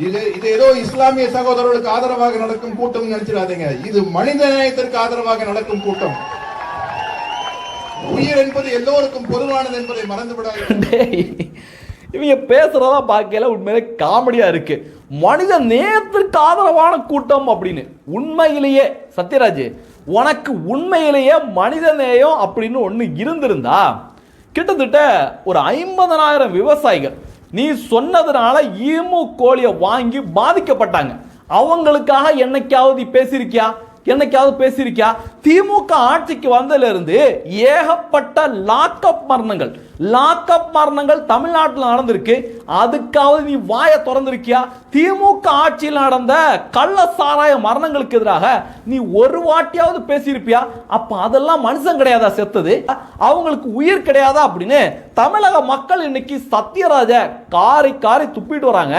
இது ஏதோ இஸ்லாமிய சகோதரர்களுக்கு ஆதரவாக நடக்கும் கூட்டம் நினைச்சிடாதீங்க. இது மனித நேயத்திற்கு ஆதரவாக நடக்கும் கூட்டம். உயிர் என்பது எல்லோருக்கும் பொதுவானது என்பதை மறந்துவிடாதீங்க. இவங்க பேசுறதா பார்க்கல உண்மையிலே காமெடியா இருக்கு. மனித நேயத்திற்கு ஆதரவான கூட்டம் அப்படின்னு. உண்மையிலேயே சத்யராஜ், உனக்கு உண்மையிலேயே மனித நேயம் அப்படின்னு ஒன்று இருந்திருந்தா கிட்டத்தட்ட ஒரு 50,000 விவசாயிகள் நீ சொன்னதுனால ஈமு கோழியை வாங்கி பாதிக்கப்பட்டாங்க. அவங்களுக்காக என்னைக்காவது பேசியிருக்கியா? திமுக ஆட்சிக்கு வந்ததுல இருந்து ஏகப்பட்ட லாக்அப் மரணங்கள் தமிழ்நாட்டில் நடந்திருக்கு. அதுக்காவது நீ வாயை திறந்திருக்கியா? திமுக ஆட்சியில் நடந்த கள்ள சாராய மரணங்களுக்கு எதிராக நீ ஒரு வாட்டியாவது பேசியிருப்பியா? அப்ப அதெல்லாம் மனுஷன் கிடையாதா செத்தது? அவங்களுக்கு உயிர் கிடையாதா அப்படின்னு தமிழக மக்கள் இன்னைக்கு சத்யராஜ காரி துப்பிட்டு வராங்க.